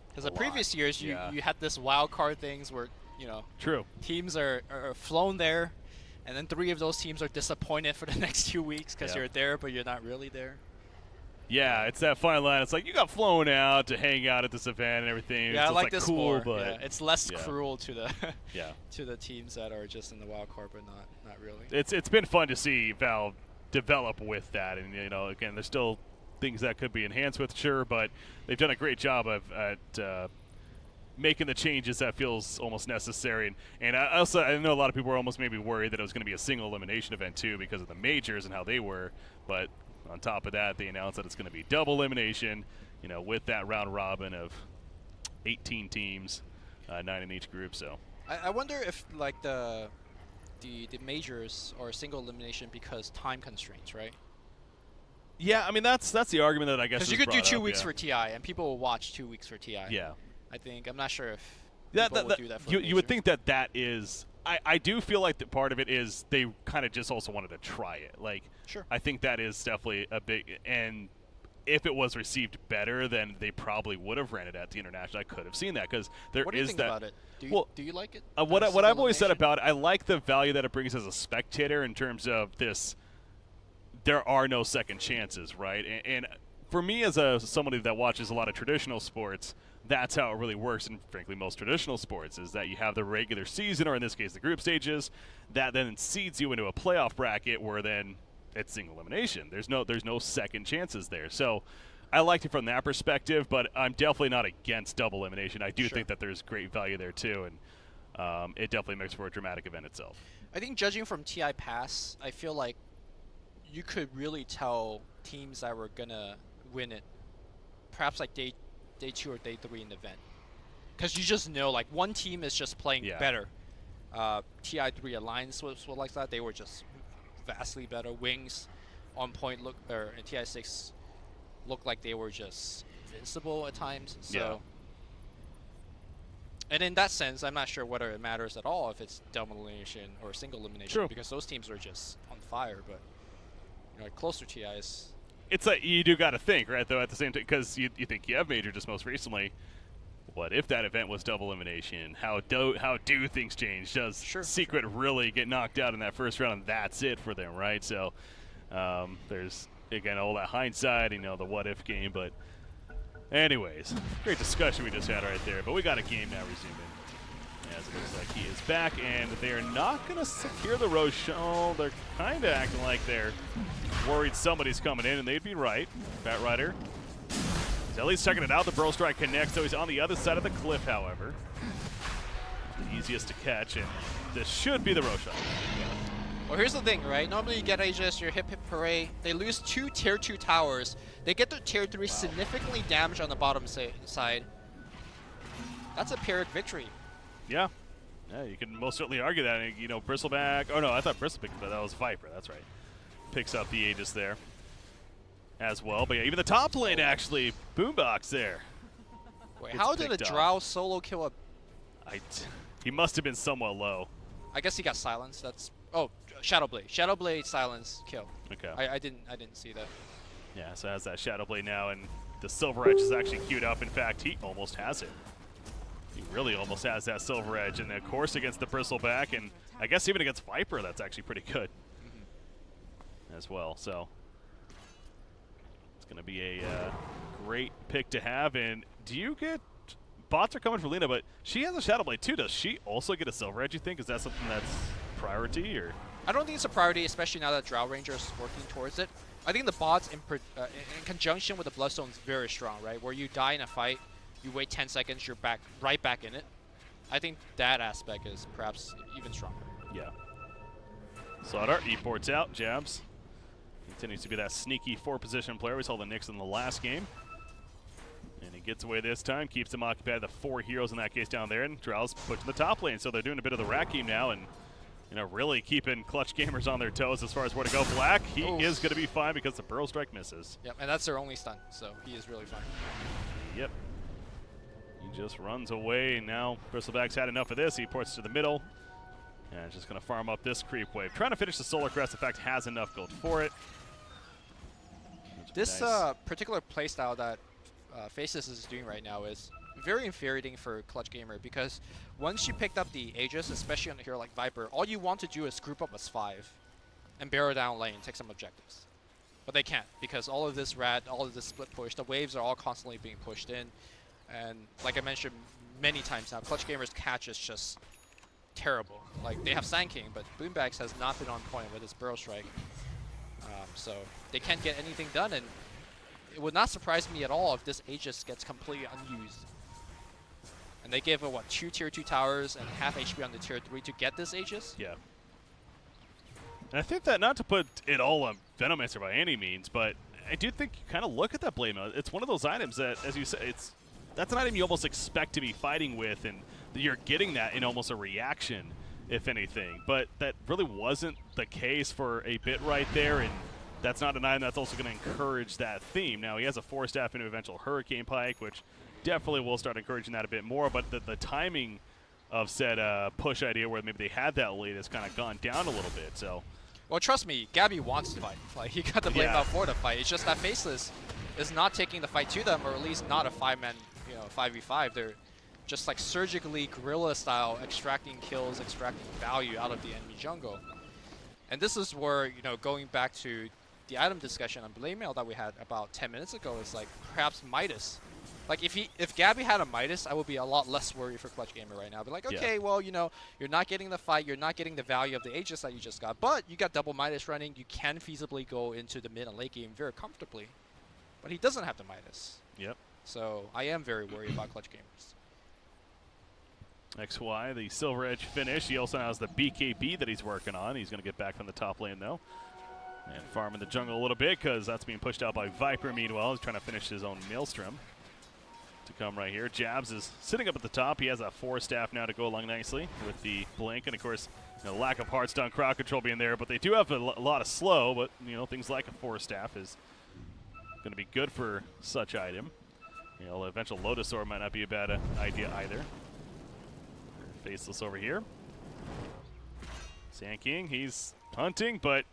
Because the previous years, you had this wild card things where, you know, True. teams are flown there, and then 3 of those teams are disappointed for the next 2 weeks because you're there, but you're not really there. Yeah, it's that fine line. It's like you got flown out to hang out at this event and everything. Yeah, it's I like like this cool, more. but yeah, it's less cruel to the to the teams that are just in the wild card, but not really. It's been fun to see Valve develop with that, and you know, again, there's still things that could be enhanced with, sure, but they've done a great job at making the changes that feels almost necessary. And I know a lot of people were almost maybe worried that it was going to be a single elimination event too because of the majors and how they were, but on top of that, they announced that it's going to be double elimination, you know, with that round robin of 18 teams, 9 in each group. So I wonder if like the majors are single elimination because time constraints, right? yeah, I mean that's the argument that I guess Because is you could do brought 2 up, weeks for TI, and people will watch 2 weeks for TI. Yeah. I'm not sure if people would do that for you would think that is. I do feel like that part of it is they kind of just also wanted to try it. Like, sure. I think that is definitely a big, and if it was received better, then they probably would have ran it at the international. I could have seen that because there is that. What do you think about it? Do you like it? What I've always said about it, I like the value that it brings as a spectator in terms of this. There are no second chances, right? And for me, as somebody that watches a lot of traditional sports, that's how it really works in, frankly, most traditional sports, is that you have the regular season, or in this case, the group stages, that then seeds you into a playoff bracket where then it's single elimination. There's no second chances there. So I liked it from that perspective, but I'm definitely not against double elimination. I do think that there's great value there, too, and it definitely makes for a dramatic event itself. I think judging from TI Pass, I feel like you could really tell teams that were going to win it, perhaps like day 2 or day 3 in the event, because you just know like one team is just playing better. TI3 Alliance was like that. They were just vastly better. Wings on point and TI6 looked like they were just invincible at times. So, and in that sense, I'm not sure whether it matters at all if it's double elimination or single elimination, because those teams are just on fire. But you know, like closer TIs. It's like you do got to think, right, though, at the same time, because you think Kiev Major just most recently, what if that event was double elimination? How do things change? Does Secret really get knocked out in that first round and that's it for them, right? So there's, again, all that hindsight, you know, the what if game. But anyways, great discussion we just had right there. But we got a game now resuming. As it looks like he is back, and they are not going to secure the Rochelle. They're kind of acting like they're worried somebody's coming in, and they'd be right. Bat Rider is at least checking it out. The Burrow Strike connects, so he's on the other side of the cliff, however. The easiest to catch, and this should be the Rochelle. Well, here's the thing, right? Normally you get Aegis, your hip hip hooray. They lose 2 tier 2 towers. They get their tier 3 significantly damaged on the bottom side. That's a Pyrrhic victory. Yeah, you can most certainly argue that. You know, Bristleback. Oh no, I thought Bristle picked, but that was Viper. That's right. Picks up the Aegis there as well. But yeah, even the top lane actually Boombox there. Wait, how did a Drow solo kill a? He must have been somewhat low. I guess he got silenced. That's Shadowblade. Shadowblade silence kill. Okay. I didn't see that. Yeah, so has that Shadowblade now, and the Silver Edge is actually queued up. In fact, he almost has it. He really almost has that Silver Edge, and of course against the Bristleback, and I guess even against Viper, that's actually pretty good as well. So it's going to be a great pick to have. And do you get bots are coming for Lena, but she has a Shadowblade too. Does she also get a Silver Edge? You think is that something that's priority, or? I don't think it's a priority, especially now that Drow Ranger is working towards it. I think the bots in conjunction with the Bloodstone is very strong, right? Where you die in a fight. You wait 10 seconds, you're right back in it. I think that aspect is perhaps even stronger. Yeah. Sawdart, E-ports out, jabs. Continues to be that sneaky 4-position player. We saw the Knicks in the last game. And he gets away this time, keeps them occupied. The 4 heroes in that case down there, and Drow's put to the top lane. So they're doing a bit of the rack game now, and really keeping Clutch Gamers on their toes as far as where to go. Black, he is going to be fine because the Burrow Strike misses. Yep, and that's their only stun, so he is really fine. Yep. He just runs away. Now Bristleback's had enough of this. He ports to the middle. And just going to farm up this creep wave. Trying to finish the Solar Crest. In fact, has enough gold for it. This nice. Particular playstyle that Faceless is doing right now is very infuriating for Clutch Gamer, because once you picked up the Aegis, especially on a hero like Viper, all you want to do is group up as 5 and barrel down lane and take some objectives. But they can't, because all of this rat, all of this split push, the waves are all constantly being pushed in. And like I mentioned many times now, Clutch Gamer's catch is just terrible. Like, they have Sand King, but Boombax has not been on point with his Burrow Strike. So they can't get anything done, and it would not surprise me at all if this Aegis gets completely unused. And they gave it, what, 2 tier 2 towers and half HP on the tier 3 to get this Aegis? Yeah. And I think that, not to put it all on Venomancer by any means, but I do think you kind of look at that blade mode. It's one of those items that, as you say, that's an item you almost expect to be fighting with, and you're getting that in almost a reaction, if anything. But that really wasn't the case for a bit right there, and that's not an item that's also going to encourage that theme. Now, he has a 4-staff into eventual Hurricane Pike, which definitely will start encouraging that a bit more, but the timing of said push idea where maybe they had that lead has kind of gone down a little bit. So, well, trust me, Gabby wants to fight. Like, he got the blame out for the fight. It's just that Faceless is not taking the fight to them, or at least not a 5-man, 5v5. They're just like surgically guerrilla style, extracting kills, extracting value out of the enemy jungle. And this is where, going back to the item discussion on Blade Mail that we had about 10 minutes ago, is like perhaps Midas. Like, if Gabby had a Midas, I would be a lot less worried for Clutch Gamer right now. I'd be like, okay, well, you're not getting the fight, you're not getting the value of the Aegis that you just got, but you got double Midas running, you can feasibly go into the mid and late game very comfortably. But he doesn't have the Midas. Yep. So I am very worried about Clutch Gamers. XY, the Silver Edge finish. He also has the BKB that he's working on. He's going to get back from the top lane, though. And farm in the jungle a little bit, because that's being pushed out by Viper. Meanwhile, he's trying to finish his own Maelstrom to come right here. Jabs is sitting up at the top. He has a 4-staff now to go along nicely with the blink. And, of course, lack of hard stun crowd control being there. But they do have a lot of slow, but, things like a 4-staff is going to be good for such item. Eventual Lotus Orb might not be a bad idea either. Faceless over here. Sand King, he's hunting, but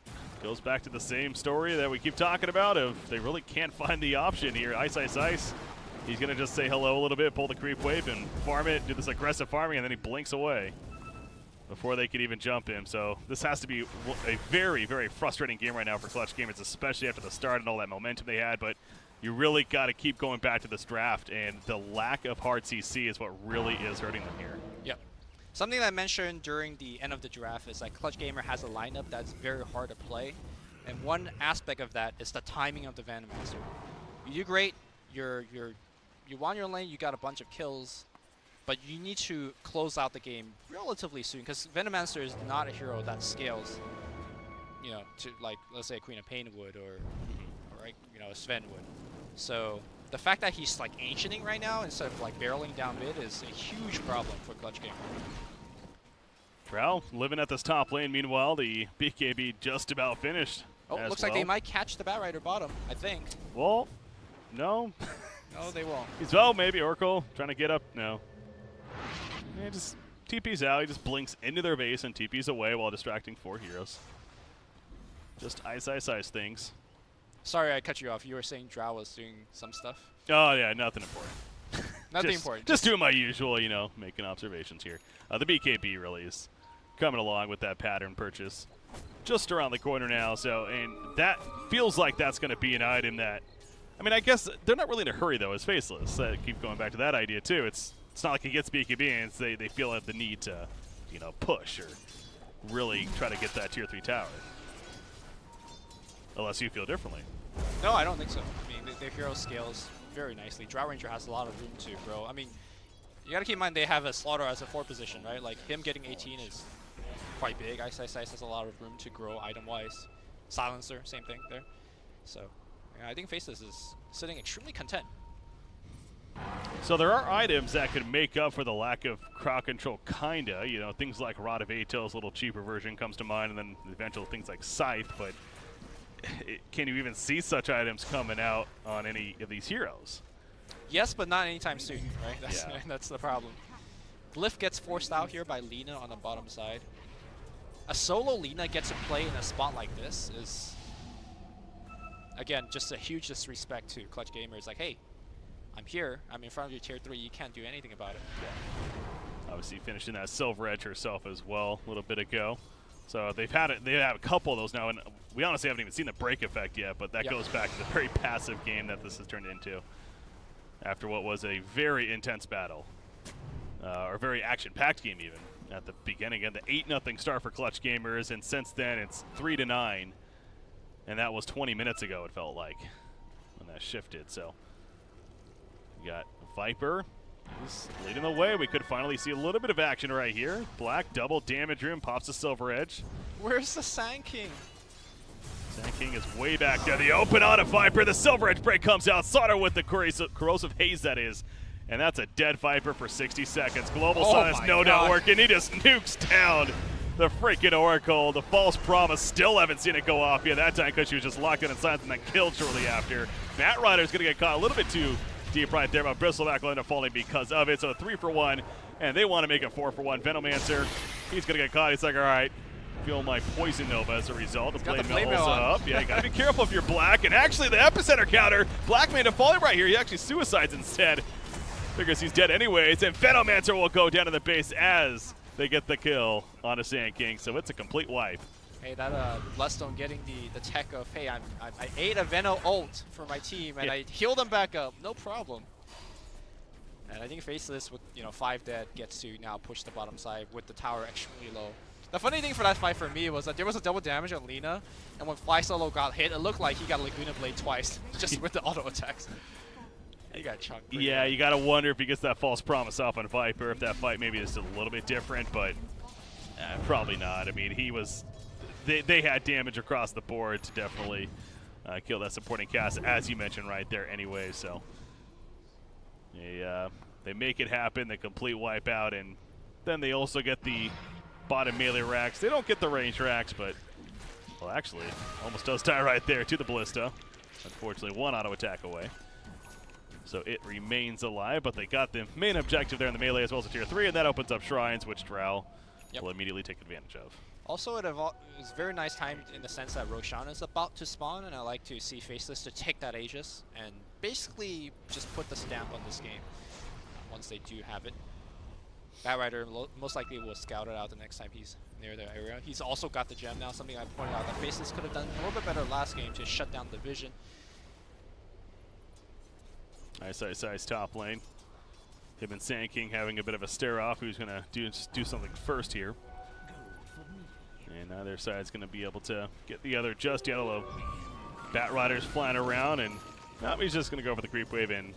goes back to the same story that we keep talking about of they really can't find the option here. Ice, Ice, Ice. He's going to just say hello a little bit, pull the creep wave, and farm it, do this aggressive farming, and then he blinks away before they could even jump him. So this has to be a very, very frustrating game right now for Clutch Gamers, especially after the start and all that momentum they had. But you really got to keep going back to this draft, and the lack of hard CC is what really is hurting them here. Yep. Something that I mentioned during the end of the draft is that Clutch Gamer has a lineup that's very hard to play. And one aspect of that is the timing of the Venomancer. You do great, you won your lane, you got a bunch of kills, but you need to close out the game relatively soon, because Venomancer is not a hero that scales, to, like, let's say a Queen of Pain would, or a Sven would. So the fact that he's like ancienting right now instead of like barreling down mid is a huge problem for Clutch Gamer. Prowl living at this top lane. Meanwhile, the BKB just about finished. Oh, looks like they might catch the Batrider bottom, I think. Well, no. No, they won't. Well, maybe Oracle trying to get up. No. Yeah, just TP's out. He just blinks into their base and TP's away while distracting 4 heroes. Just ice, ice, ice things. Sorry, I cut you off. You were saying Drow was doing some stuff? Oh, yeah, nothing important. Nothing important. Just doing my usual, making observations here. The BKB really is coming along with that pattern purchase just around the corner now. So, and that feels like that's going to be an item that, I guess they're not really in a hurry, though, as Faceless. Keep going back to that idea, too. It's not like he gets BKB and they feel the need to, push or really try to get that tier 3 tower. Unless you feel differently. No, I don't think so. Their hero scales very nicely. Drow Ranger has a lot of room to grow. You gotta keep in mind they have a Slaughter as a 4 position, right? Like, him getting 18 is quite big. Ice Ice Ice has a lot of room to grow item-wise. Silencer, same thing there. So, yeah, I think Faceless is sitting extremely content. So there are items that could make up for the lack of crowd control, kinda. You know, things like Rod of Atil's little cheaper version comes to mind, and then eventual things like Scythe, but can you even see such items coming out on any of these heroes? Yes, but not anytime soon, right? That's, Yeah. that's the problem. Glyph gets forced out here by Lina on the bottom side. A solo Lina gets to play in a spot like this is, again, just a huge disrespect to Clutch Gamers. Like, hey, I'm here, I'm in front of your tier 3, you can't do anything about it. Yeah. Obviously finishing that Silver Edge herself as well a little bit ago. So they have a couple of those now, and we honestly haven't even seen the break effect yet, but that goes back to the very passive game that this has turned into after what was a very intense battle, or very action-packed game even at the beginning. And the 8-0 start for Clutch Gamers, and since then it's 3-9, and that was 20 minutes ago, it felt like, when that shifted. So we got Viper. He's leading the way. We could finally see a little bit of action right here. Black double damage room, pops the Silver Edge. Where's the Sand King? Sand King is way back there. The open on a Viper. The Silver Edge break comes out. Sauter with the corrosive haze, that is. And that's a dead Viper for 60 seconds. Global Silence, no doubt working. He just nukes down the freaking Oracle. The false promise, still haven't seen it go off yet that time because she was just locked in silence and then killed shortly after. Matt Ryder's going to get caught a little bit too deep right there, but Bristleback will end up falling because of it. So 3-for-1, and they want to make it 4-for-1. Venomancer, he's going to get caught. He's like, all right, feel my Poison Nova as a result. The Blade Mail's up. Yeah, you got to be careful if you're Black. And actually, the Epicenter counter, Black made him falling right here. He actually suicides instead. Figures he's dead anyways, and Venomancer will go down to the base as they get the kill on a Sand King. So it's a complete wipe. Hey, that Bloodstone getting the tech of, hey, I ate a Veno ult for my team, and I healed them back up, no problem. And I think Faceless with 5 dead gets to now push the bottom side with the tower extremely low. The funny thing for that fight for me was that there was a double damage on Lina, and when Fly Solo got hit, it looked like he got Laguna Blade twice, just with the auto attacks. He got chunked. Yeah, you got to wonder if he gets that false promise off on Viper, if that fight maybe is a little bit different, but probably not. I mean, he was... They had damage across the board to definitely kill that supporting cast, as you mentioned right there anyway. So they make it happen, the complete wipeout, and then they also get the bottom melee racks. They don't get the range racks, but, well, actually, almost does die right there to the Ballista. Unfortunately, one auto attack away. So it remains alive, but they got the main objective there in the melee as well as a tier 3, and that opens up shrines, which Drow will immediately take advantage of. Also, it was very nice time in the sense that Roshan is about to spawn, and I like to see Faceless to take that Aegis and basically just put the stamp on this game once they do have it. Batrider most likely will scout it out the next time he's near the area. He's also got the gem now, something I pointed out that Faceless could have done a little bit better last game to shut down the vision. Nice top lane. Him and Sand King having a bit of a stare off. Who's going to do something first here? And neither side's going to be able to get the other just yet, although Batrider's flying around, and he's just going to go for the creep wave, and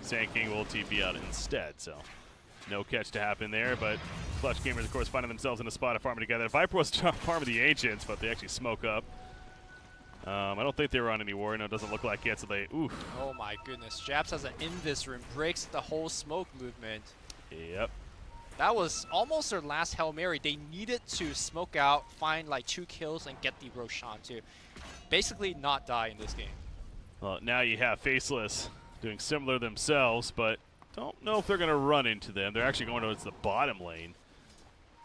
Sand King will TP out instead. So no catch to happen there, but Clutch Gamers, of course, finding themselves in a spot of farming together. Viper was trying to farm the Ancients, but they actually smoke up. I don't think they were on any war. No, it doesn't look like it, so they, oof. Oh my goodness. Japs has an Invis room, breaks the whole smoke movement. Yep. That was almost their last Hail Mary. They needed to smoke out, find like 2 kills, and get the Roshan to basically not die in this game. Well, now you have Faceless doing similar themselves, but don't know if they're going to run into them. They're actually going towards the bottom lane.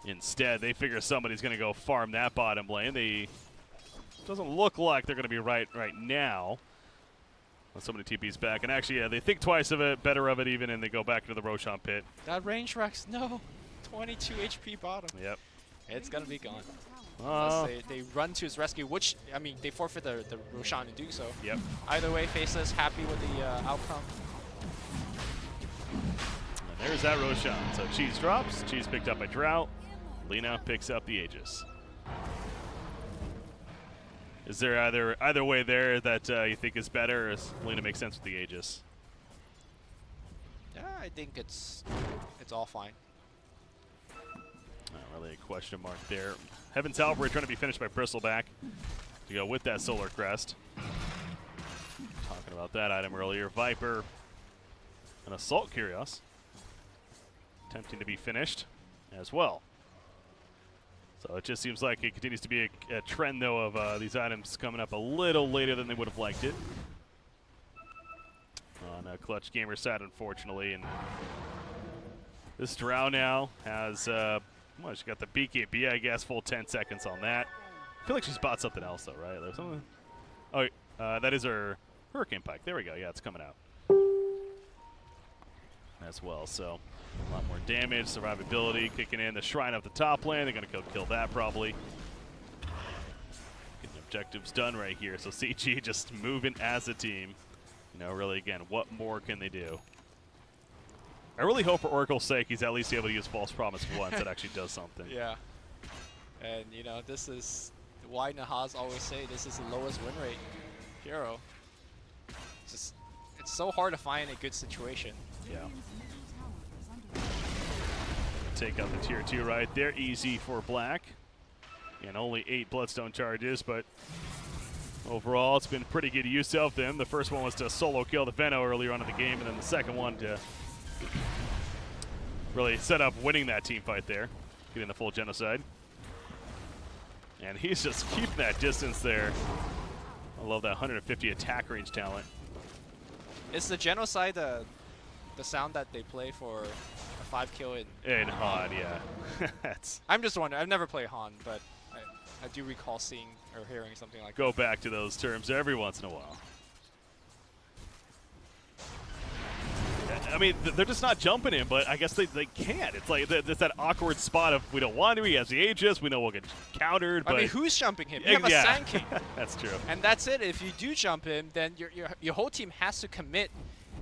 Instead, they figure somebody's going to go farm that bottom lane. Doesn't look like they're going to be right now. Well, somebody TP's back, and actually, yeah, they think twice of it, better of it even, and they go back into the Roshan pit. That range Rex, no. 22 HP bottom. Yep. It's going to be gone. Unless they run to his rescue, which, I mean, they forfeit the Roshan to do so. Yep. Either way, Faceless happy with the outcome. And there's that Roshan. So Cheese drops. Cheese picked up by Drow. Lina picks up the Aegis. Is there either way there that you think is better, or does Lina make sense with the Aegis? Yeah, I think it's all fine. Not really a question mark there. Heaven's Halberd trying to be finished by Bristleback to go with that Solar Crest. Talking about that item earlier. Viper An Assault Curios. Attempting to be finished as well. So it just seems like it continues to be a trend, though, of these items coming up a little later than they would have liked it. On a Clutch Gamer side, unfortunately. And this Drow now has, well, she's got the BKB, I guess, full 10 seconds on that. I feel like she's bought something else, though, right? There's something. Oh, that is her Hurricane Pike. There we go. Yeah, it's coming out as well. So a lot more damage, survivability kicking in. The Shrine up the top lane. They're going to kill that probably. Getting objectives done right here. So CG just moving as a team. You know, really, again, what more can they do? I really hope for Oracle's sake he's at least able to use False Promise once. That actually does something. Yeah. And, you know, this is why Nahaz always say this is the lowest win rate hero. It's so hard to find a good situation. Yeah. Take out the tier 2 right there. Easy for Black. And only 8 Bloodstone charges, but overall, it's been pretty good use of them. The first one was to solo kill the Veno earlier on in the game, and then the second one to really set up winning that team fight there, getting the full genocide. And he's just keeping that distance there. I love that 150 attack range talent. Is the genocide the sound that they play for a 5 kill in Han? Yeah. I'm just wondering. I've never played Han, but I do recall seeing or hearing something like Go back to those terms every once in a while. I mean, they're just not jumping in, but I guess they can't. It's like it's that awkward spot of we don't want to. He has the Aegis. We know we'll get countered. I but mean, who's jumping him? You have a Sand King. That's true. And that's it. If you do jump him, then your whole team has to commit,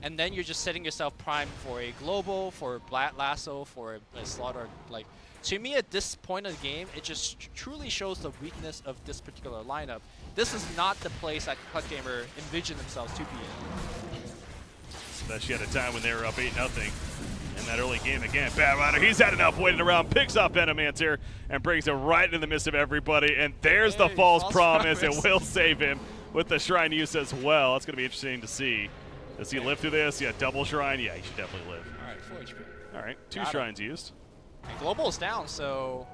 and then you're just setting yourself prime for a global, for a Black Lasso, for a slaughter. Like, to me, at this point of the game, it just truly shows the weakness of this particular lineup. This is not the place that Clutch Gamer envisioned themselves to be in. Especially at a time when they were up 8-0 in that early game again. Bad Rider, he's had enough waiting around, picks off Venomancer and brings it right in the midst of everybody. And there's the false promise. It will save him with the Shrine use as well. It's going to be interesting to see. Does he live through this? Yeah, double Shrine. Yeah, he should definitely live. All right, 4 HP. All right, 2 Shrines used. And Global is down, so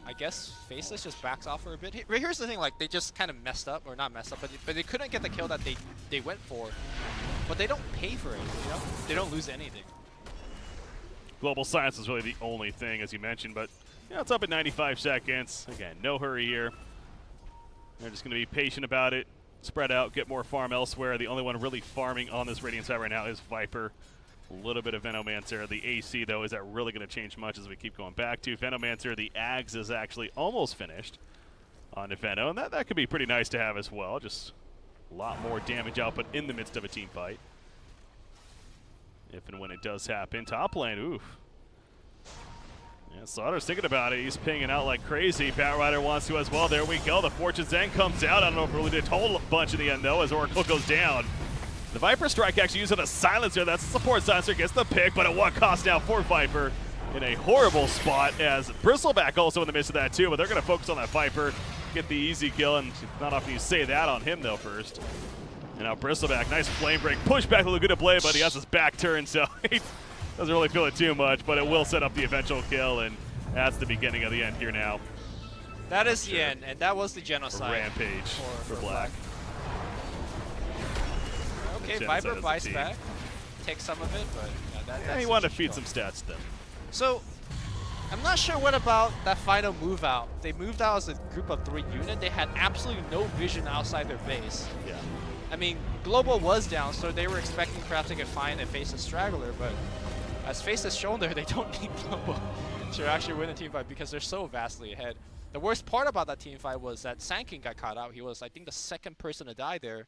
I guess Faceless just backs off for a bit. Here's the thing, like, they just kind of messed up, or not messed up, but they couldn't get the kill that they went for. But they don't pay for it, you know? They don't lose anything. Global Science is really the only thing, as you mentioned, but yeah, it's up at 95 seconds. Again, no hurry here. They're just going to be patient about it, spread out, get more farm elsewhere. The only one really farming on this Radiant side right now is Viper. A little bit of Venomancer. The AC, though, is that really going to change much as we keep going back to Venomancer? The Ags is actually almost finished on Veno, and that could be pretty nice to have as well. Just a lot more damage output in the midst of a team fight. If and when it does happen. Top lane, oof. Yeah, Slaughter's thinking about it. He's pinging out like crazy. Batrider wants to as well. There we go. The Fortune Zen comes out. I don't know if it really did a whole bunch in the end, though, as Oracle goes down. The Viper Strike actually using a silencer. That's the support silencer. Gets the pick, but at what cost now for Viper? In a horrible spot as Bristleback also in the midst of that, too. But they're going to focus on that Viper. Get the easy kill, and not often you say that on him, though, first. And now Bristleback, nice flame break. Push back with a good play, but he has his back turn, so he doesn't really feel it too much. But it will set up the eventual kill, and that's the beginning of the end here now. That is the end, and that was the genocide. Rampage for Black. Okay, Viper buys back, takes some of it, but that's he wanted to feed some stats then. So, I'm not sure what about that final move out. They moved out as a group of 3 unit. They had absolutely no vision outside their base. Yeah. I mean, Global was down, so they were expecting perhaps they could find a Faceless straggler, but as Faceless shown there, they don't need Global to actually win the team fight because they're so vastly ahead. The worst part about that team fight was that Sand King got caught out. He was, I think, the 2nd person to die there.